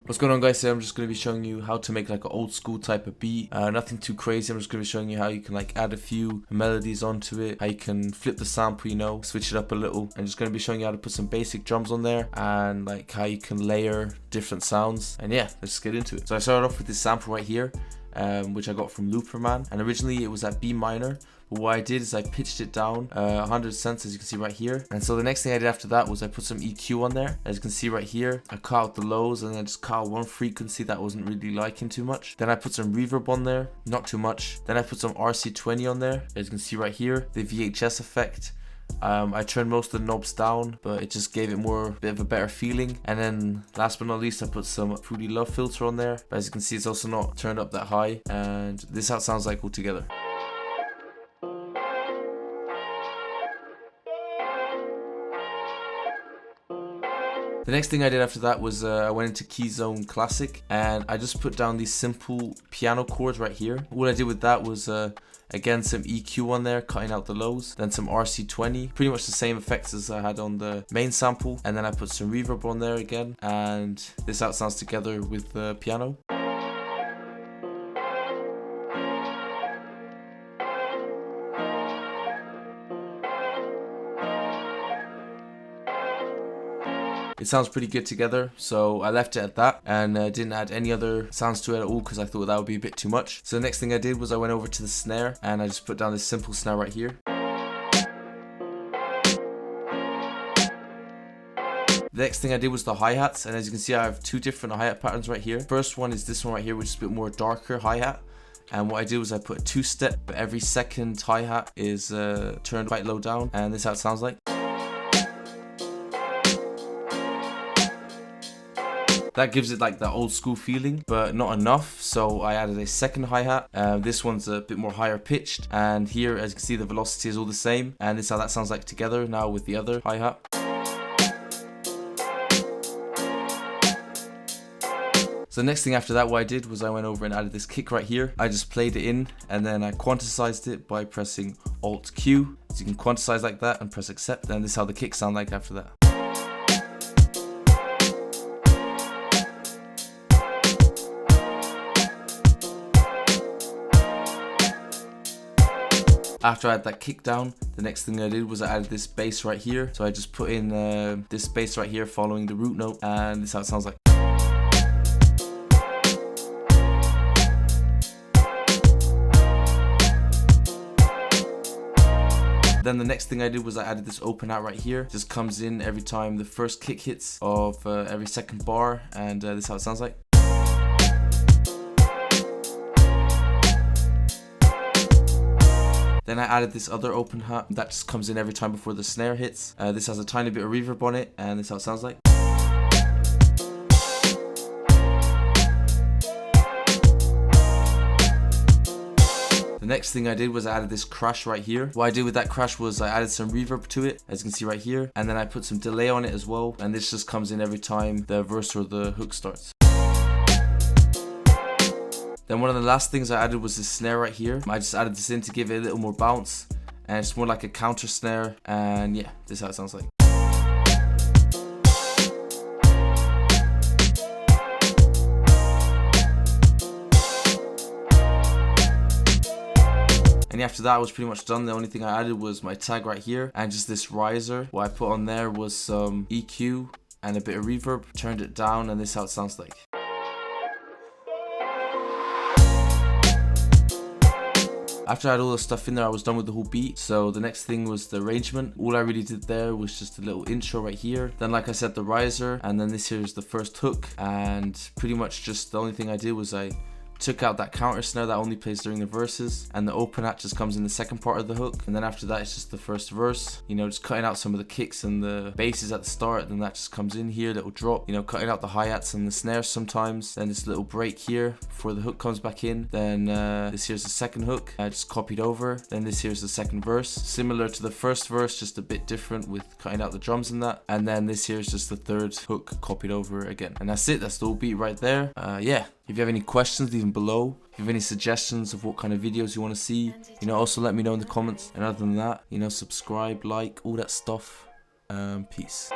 What's going on, guys? Today I'm just going to be showing you how to make like an old school type of beat. Nothing too crazy. I'm just going to be showing you how you can like add a few melodies onto it, how you can flip the sample, you know, switch it up a little. I'm just going to be showing you how to put some basic drums on there and like how you can layer different sounds. And yeah, let's get into it. So I started off with this sample right here, which I got from Looperman, and originally it was at B minor. But what I did is I pitched it down 100 cents, as you can see right here. And so the next thing I did after that was I put some EQ on there. As you can see right here, I cut out the lows and then just cut out one frequency that I wasn't really liking too much. Then I put some reverb on there, not too much. Then I put some RC20 on there, as you can see right here, the VHS effect. I turned most of the knobs down, but it just gave it more, bit of a better feeling. And then last but not least, I put some Fruity Love filter on there. But as you can see, it's also not turned up that high. And this is how it sounds like altogether. The next thing I did after that was I went into Keyzone Classic and I just put down these simple piano chords right here. What I did with that was again some EQ on there, cutting out the lows, then some RC20, pretty much the same effects as I had on the main sample, and then I put some reverb on there again, and this is how it sounds together with the piano. It sounds pretty good together, so I left it at that and didn't add any other sounds to it at all because I thought that would be a bit too much. So the next thing I did was I went over to the snare and I just put down this simple snare right here. The next thing I did was the hi-hats, and as you can see I have two different hi-hat patterns right here. First one is this one right here, which is a bit more darker hi-hat. And what I did was I put a two-step, but every second hi-hat is turned quite low down, and this is how it sounds like. That gives it like that old school feeling, but not enough, so I added a second hi-hat. This one's a bit more higher pitched, and here, as you can see, the velocity is all the same, and this is how that sounds like together now with the other hi-hat. So the next thing after that, what I did was I went over and added this kick right here. I just played it in, and then I quantized it by pressing Alt Q. So you can quantize like that and press accept, and this is how the kicks sound like after that. After I had that kick down, the next thing I did was I added this bass right here. So I just put in this bass right here following the root note, and this is how it sounds like. Then the next thing I did was I added this open hat right here. Just comes in every time the first kick hits of every second bar, and this is how it sounds like. Then I added this other open hat that just comes in every time before the snare hits. This has a tiny bit of reverb on it, and this is how it sounds like. The next thing I did was I added this crash right here. What I did with that crash was I added some reverb to it, as you can see right here, and then I put some delay on it as well, and this just comes in every time the verse or the hook starts. Then one of the last things I added was this snare right here. I just added this in to give it a little more bounce, and it's more like a counter snare, and yeah, this is how it sounds like. And after that I was pretty much done. The only thing I added was my tag right here and just this riser. What I put on there was some EQ and a bit of reverb, turned it down, and this is how it sounds like. After I had all the stuff in there, I was done with the whole beat. So the next thing was the arrangement. All I really did there was just a little intro right here. Then, like I said, the riser, and then this here is the first hook. And pretty much just the only thing I did was I took out that counter snare that only plays during the verses, and the open hat just comes in the second part of the hook, and then after that it's just the first verse, you know, just cutting out some of the kicks and the basses at the start, then that just comes in here, little drop, you know, cutting out the hi-hats and the snares sometimes, then this little break here before the hook comes back in, then this here's the second hook I just copied over, then this here's the second verse, similar to the first verse, just a bit different with cutting out the drums and that, and then this here is just the third hook copied over again, and that's it. That's the whole beat right there. Yeah, if you have any questions, leave them below. If you have any suggestions of what kind of videos you want to see, you know, also let me know in the comments. And other than that, you know, subscribe, like, all that stuff. Peace.